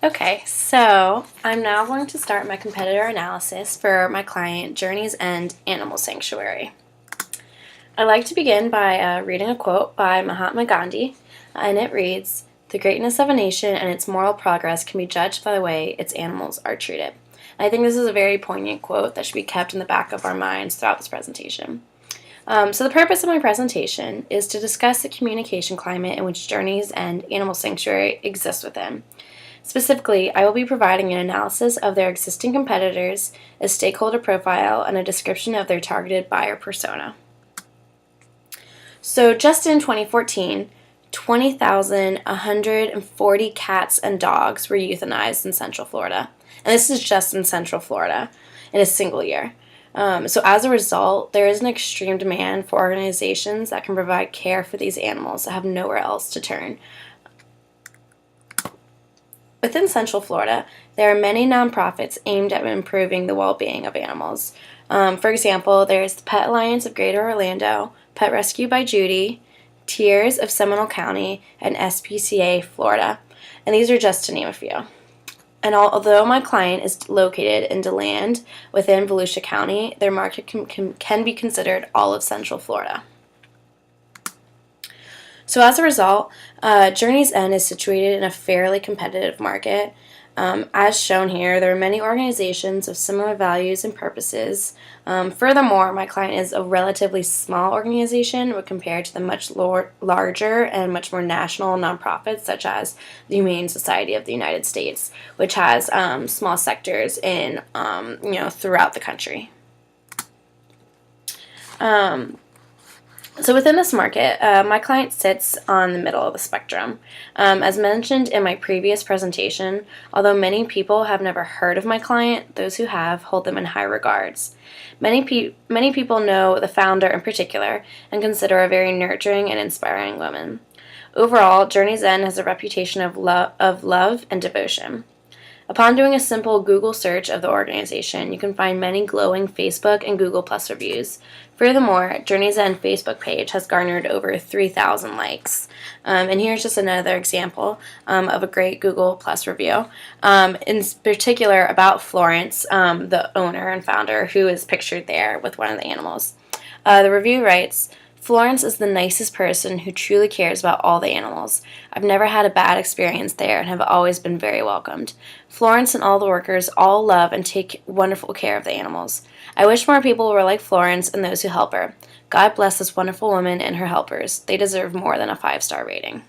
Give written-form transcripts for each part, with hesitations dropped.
Okay, so I'm now going to start my competitor analysis for my client, Journey's End Animal Sanctuary. I'd like to begin by reading a quote by Mahatma Gandhi, and it reads, "The greatness of a nation and its moral progress can be judged by the way its animals are treated." I think this is a very poignant quote that should be kept in the back of our minds throughout this presentation. So the purpose of my presentation is to discuss the communication climate in which Journey's End Animal Sanctuary exists within. Specifically, I will be providing an analysis of their existing competitors, a stakeholder profile, and a description of their targeted buyer persona. So just in 2014, 20,140 cats and dogs were euthanized in Central Florida. And this is just in Central Florida in a single year. So as a result, there is an extreme demand for organizations that can provide care for these animals that have nowhere else to turn. Within Central Florida, there are many nonprofits aimed at improving the well-being of animals. For example, there's the Pet Alliance of Greater Orlando, Pet Rescue by Judy, Tears of Seminole County, and SPCA Florida. And these are just to name a few. And although my client is located in DeLand within Volusia County, their market can be considered all of Central Florida. So as a result, Journey's End is situated in a fairly competitive market. As shown here, there are many organizations of similar values and purposes. Furthermore, my client is a relatively small organization when compared to the much larger and much more national nonprofits such as the Humane Society of the United States, which has small sectors in throughout the country. So within this market, my client sits on the middle of the spectrum. As mentioned in my previous presentation, although many people have never heard of my client, those who have hold them in high regards. Many people know the founder in particular and consider her a very nurturing and inspiring woman. Overall, Journey's End has a reputation of love and devotion. Upon doing a simple Google search of the organization, you can find many glowing Facebook and Google Plus reviews. Furthermore, Journey's End Facebook page has garnered over 3,000 likes. And here's just another example of a great Google Plus review, in particular about Florence, the owner and founder, who is pictured there with one of the animals. The review writes, "Florence is the nicest person who truly cares about all the animals. I've never had a bad experience there and have always been very welcomed. Florence and all the workers all love and take wonderful care of the animals. I wish more people were like Florence and those who help her. God bless this wonderful woman and her helpers. They deserve more than a 5-star rating."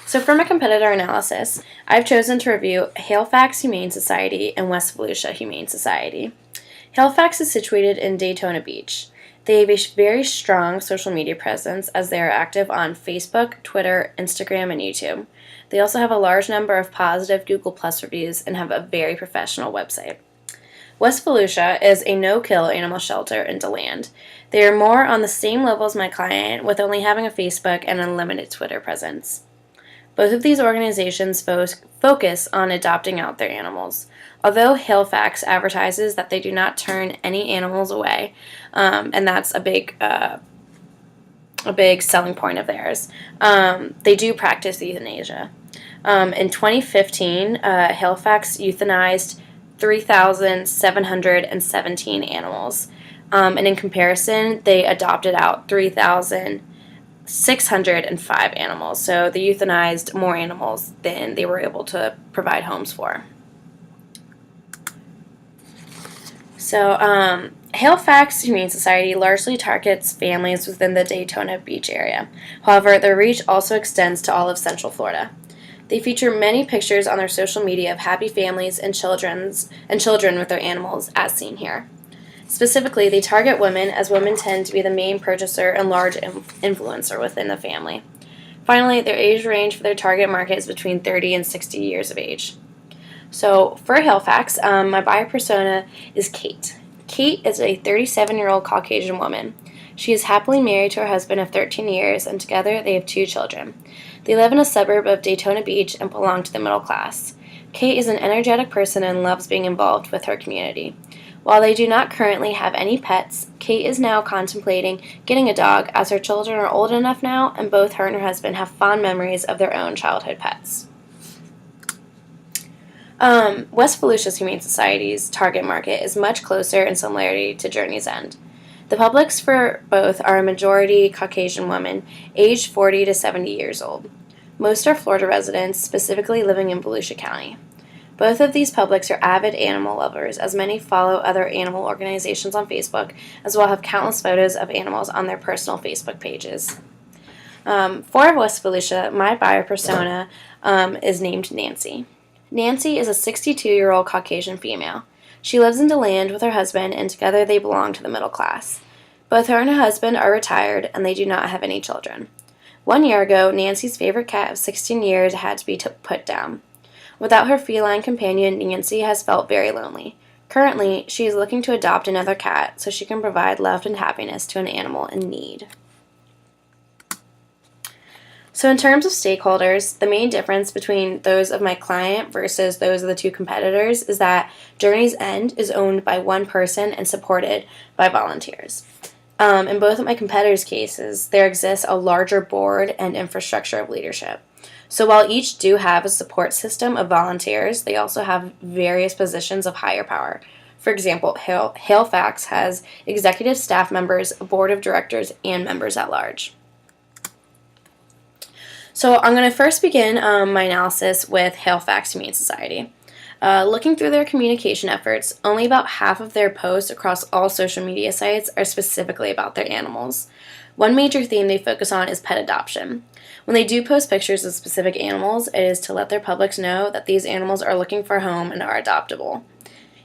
So for my competitor analysis, I've chosen to review Halifax Humane Society and West Volusia Humane Society. Halifax is situated in Daytona Beach. They have a very strong social media presence as they are active on Facebook, Twitter, Instagram, and YouTube. They also have a large number of positive Google Plus reviews and have a very professional website. West Volusia is a no-kill animal shelter in DeLand. They are more on the same level as my client, with only having a Facebook and unlimited Twitter presence. Both of these organizations focus on adopting out their animals. Although Halifax advertises that they do not turn any animals away, and that's a big selling point of theirs, they do practice euthanasia. In 2015, Halifax euthanized 3,717 animals, and in comparison, they adopted out 3,605 animals. So they euthanized more animals than they were able to provide homes for. So Halifax Humane Society largely targets families within the Daytona Beach area. However, their reach also extends to all of Central Florida. They feature many pictures on their social media of happy families and children with their animals, as seen here. Specifically, they target women, as women tend to be the main purchaser and large influencer within the family. Finally, their age range for their target market is between 30 and 60 years of age. So for Halifax, my buyer persona is Kate. Kate is a 37-year-old Caucasian woman. She is happily married to her husband of 13 years, and together they have 2 children. They live in a suburb of Daytona Beach and belong to the middle class. Kate is an energetic person and loves being involved with her community. While they do not currently have any pets, Kate is now contemplating getting a dog as her children are old enough now and both her and her husband have fond memories of their own childhood pets. West Volusia's Humane Society's target market is much closer in similarity to Journey's End. The publics for both are a majority Caucasian women, aged 40 to 70 years old. Most are Florida residents, specifically living in Volusia County. Both of these publics are avid animal lovers, as many follow other animal organizations on Facebook, as well have countless photos of animals on their personal Facebook pages. For West Volusia, my buyer persona is named Nancy. Nancy is a 62-year-old Caucasian female. She lives in DeLand with her husband, and together they belong to the middle class. Both her and her husband are retired, and they do not have any children. 1 year ago, Nancy's favorite cat of 16 years had to be put down. Without her feline companion, Nancy has felt very lonely. Currently, she is looking to adopt another cat so she can provide love and happiness to an animal in need. So in terms of stakeholders, the main difference between those of my client versus those of the two competitors is that Journey's End is owned by one person and supported by volunteers. In both of my competitors' cases, there exists a larger board and infrastructure of leadership. So while each do have a support system of volunteers, they also have various positions of higher power. For example, Halifax has executive staff members, a board of directors, and members at large. So I'm going to first begin my analysis with Halifax Humane Society. Looking through their communication efforts, only about half of their posts across all social media sites are specifically about their animals. One major theme they focus on is pet adoption. When they do post pictures of specific animals, it is to let their publics know that these animals are looking for a home and are adoptable.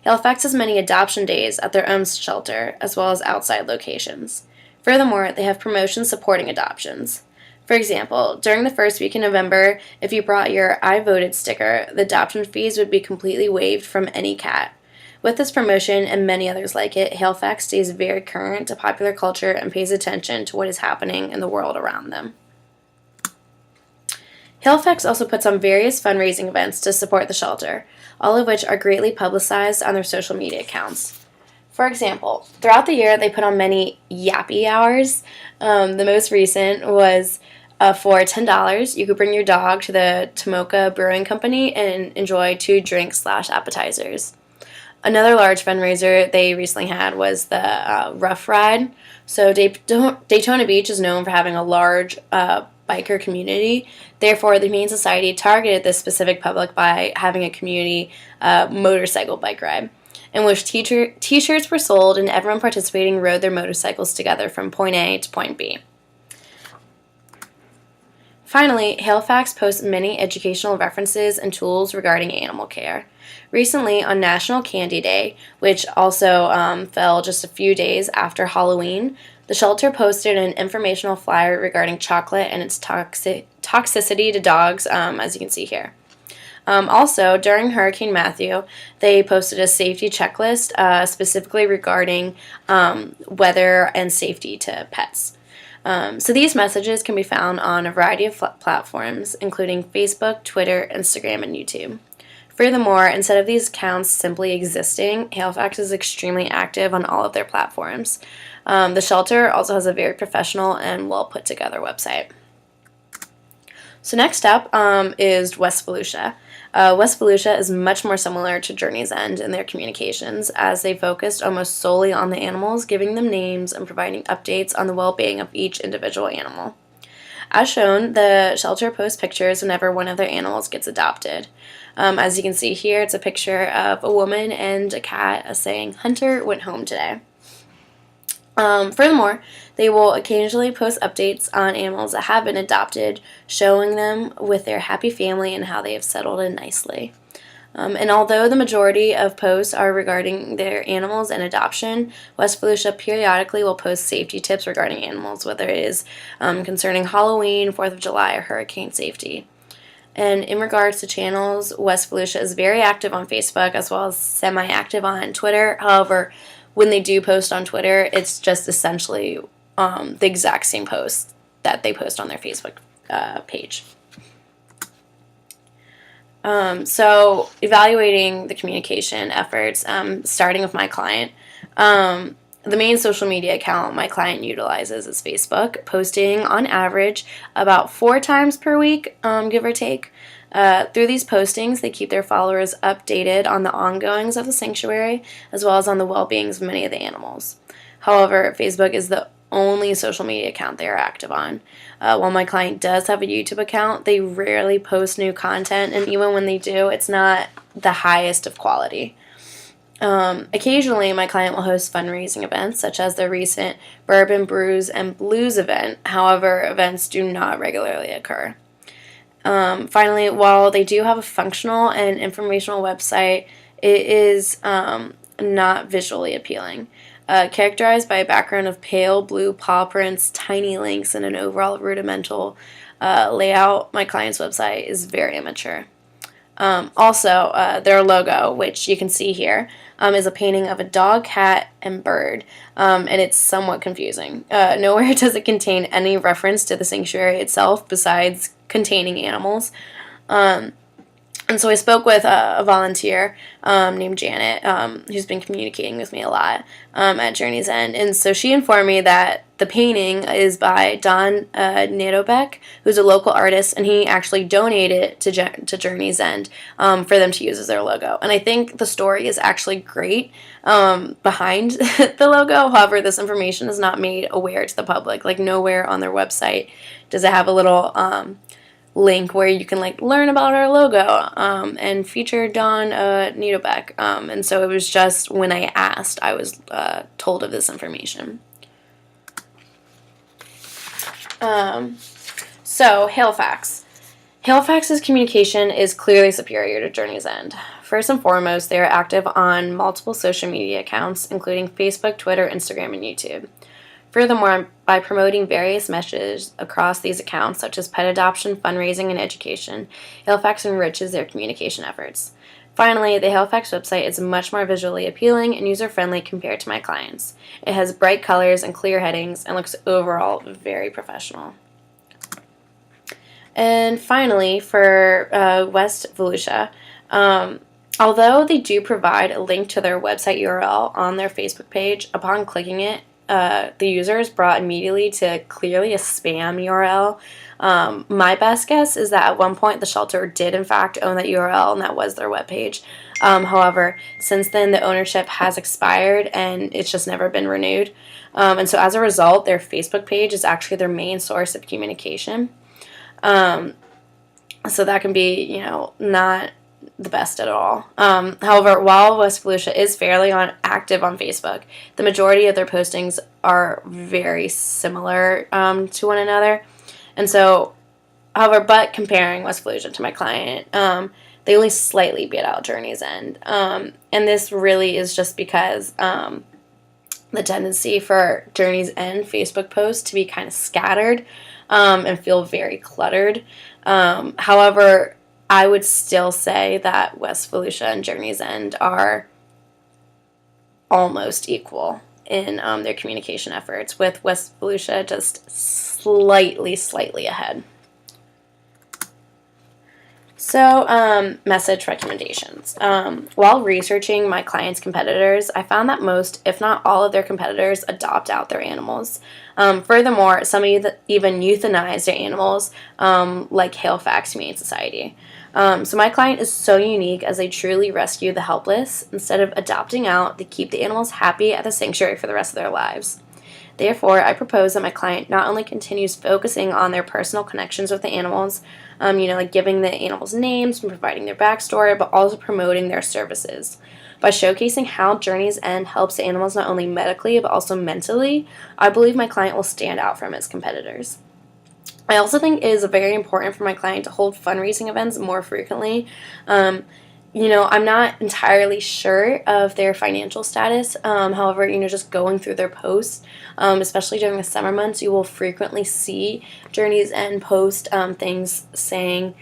Halifax has many adoption days at their own shelter, as well as outside locations. Furthermore, they have promotions supporting adoptions. For example, during the first week in November, if you brought your I voted sticker, the adoption fees would be completely waived from any cat. With this promotion and many others like it, Halifax stays very current to popular culture and pays attention to what is happening in the world around them. Halifax also puts on various fundraising events to support the shelter, all of which are greatly publicized on their social media accounts. For example, throughout the year, they put on many yappy hours. The most recent was for $10, you could bring your dog to the Tomoka Brewing Company and enjoy 2 drinks/appetizers. Another large fundraiser they recently had was the Rough Ride. So Daytona Beach is known for having a large biker community. Therefore, the Humane Society targeted this specific public by having a community motorcycle bike ride, in which t-shirts were sold and everyone participating rode their motorcycles together from point A to point B. Finally, Halifax posts many educational references and tools regarding animal care. Recently, on National Candy Day, which also fell just a few days after Halloween, the shelter posted an informational flyer regarding chocolate and its toxicity to dogs, as you can see here. Also, during Hurricane Matthew, they posted a safety checklist specifically regarding weather and safety to pets. So these messages can be found on a variety of platforms, including Facebook, Twitter, Instagram, and YouTube. Furthermore, instead of these accounts simply existing, Halifax is extremely active on all of their platforms. The shelter also has a very professional and well put together website. So next up is West Volusia. West Volusia is much more similar to Journey's End in their communications, as they focused almost solely on the animals, giving them names and providing updates on the well-being of each individual animal. As shown, the shelter posts pictures whenever one of their animals gets adopted. As you can see here, it's a picture of a woman and a cat saying, "Hunter went home today." Furthermore, they will occasionally post updates on animals that have been adopted, showing them with their happy family and how they have settled in nicely. And although the majority of posts are regarding their animals and adoption, West Volusia periodically will post safety tips regarding animals, whether it is concerning Halloween, 4th of July, or hurricane safety. And in regards to channels, West Volusia is very active on Facebook as well as semi-active on Twitter. However, when they do post on Twitter, it's just essentially the exact same post that they post on their Facebook page. So evaluating the communication efforts, starting with my client, the main social media account my client utilizes is Facebook, posting on average about 4 times per week, give or take. Through these postings, they keep their followers updated on the ongoings of the sanctuary, as well as on the well-beings of many of the animals. However, Facebook is the only social media account they are active on. While my client does have a YouTube account, they rarely post new content, and even when they do, it's not the highest of quality. Occasionally, my client will host fundraising events, such as the recent Bourbon Brews and Blues event. However, events do not regularly occur. Finally, while they do have a functional and informational website, it is not visually appealing. Characterized by a background of pale blue paw prints, tiny links, and an overall rudimental layout, my client's website is very immature. Also, their logo, which you can see here, is a painting of a dog, cat, and bird, and it's somewhat confusing. Nowhere does it contain any reference to the sanctuary itself besides containing animals. And so I spoke with a volunteer named Janet, who's been communicating with me a lot at Journey's End. And so she informed me that the painting is by Don Nadobeck, who's a local artist, and he actually donated it to Journey's End for them to use as their logo. And I think the story is actually great behind the logo. However, this information is not made aware to the public. Like, nowhere on their website does it have a little link where you can learn about our logo and feature Don Nadobeck. And so it was just when I asked, I was told of this information. So, Halifax. Halifax's communication is clearly superior to Journey's End. First and foremost, they are active on multiple social media accounts, including Facebook, Twitter, Instagram, and YouTube. Furthermore, by promoting various messages across these accounts, such as pet adoption, fundraising, and education, Halifax enriches their communication efforts. Finally, the Halifax website is much more visually appealing and user-friendly compared to my clients. It has bright colors and clear headings and looks overall very professional. And finally, for West Volusia, although they do provide a link to their website URL on their Facebook page, upon clicking it, the user is brought immediately to clearly a spam URL. My best guess is that at one point the shelter did in fact own that URL, and that was their webpage. However, since then the ownership has expired and it's just never been renewed. And so as a result, their Facebook page is actually their main source of communication. So that can be, not the best at all. However, while West Volusia is fairly active on Facebook, the majority of their postings are very similar to one another. And so, however, but comparing West Volusia to my client, they only slightly beat out Journey's End. And this really is just because the tendency for Journey's End Facebook posts to be kind of scattered and feel very cluttered. However, I would still say that West Volusia and Journey's End are almost equal in their communication efforts, with West Volusia just slightly ahead. So, message recommendations. While researching my clients' competitors, I found that most, if not all of their competitors, adopt out their animals. Furthermore, some even euthanize their animals, like Halifax Humane Society. So my client is so unique as they truly rescue the helpless. Instead of adopting out, they keep the animals happy at the sanctuary for the rest of their lives. Therefore, I propose that my client not only continues focusing on their personal connections with the animals, giving the animals names and providing their backstory, but also promoting their services. By showcasing how Journey's End helps the animals not only medically, but also mentally, I believe my client will stand out from its competitors. I also think it is very important for my client to hold fundraising events more frequently. I'm not entirely sure of their financial status. However, just going through their posts, especially during the summer months, you will frequently see Journey's End post things saying,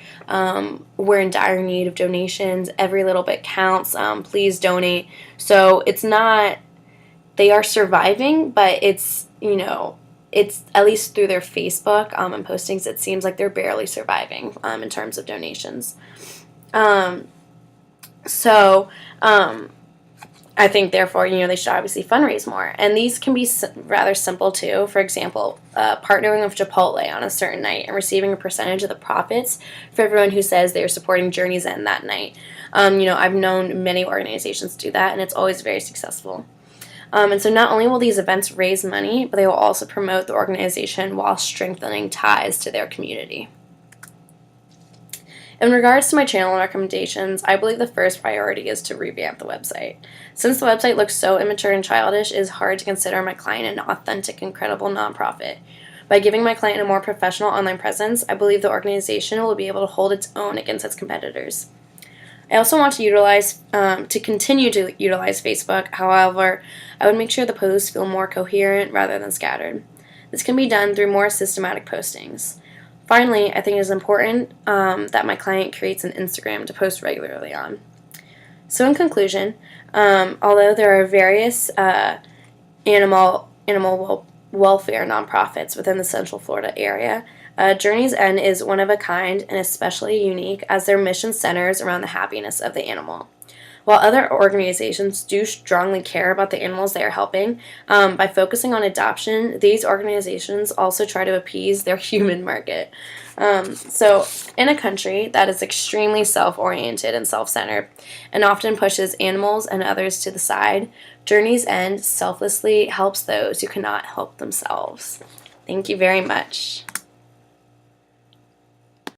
we're in dire need of donations. Every little bit counts. Please donate. So it's not, they are surviving, but it's at least through their Facebook and postings, it seems like they're barely surviving in terms of donations. So, I think, therefore, they should obviously fundraise more. And these can be rather simple, too. For example, partnering with Chipotle on a certain night and receiving a percentage of the profits for everyone who says they are supporting Journey's End that night. I've known many organizations do that, and it's always very successful. And so not only will these events raise money, but they will also promote the organization while strengthening ties to their community. In regards to my channel recommendations, I believe the first priority is to revamp the website. Since the website looks so immature and childish, it is hard to consider my client an authentic and credible nonprofit. By giving my client a more professional online presence, I believe the organization will be able to hold its own against its competitors. I also want to continue to utilize Facebook. However, I would make sure the posts feel more coherent rather than scattered. This can be done through more systematic postings. Finally, I think it is important that my client creates an Instagram to post regularly on. So in conclusion, although there are various animal welfare nonprofits within the Central Florida area, Journey's End is one of a kind and especially unique as their mission centers around the happiness of the animal. While other organizations do strongly care about the animals they are helping, by focusing on adoption, these organizations also try to appease their human market. So, in a country that is extremely self-oriented and self-centered and often pushes animals and others to the side, Journey's End selflessly helps those who cannot help themselves. Thank you very much.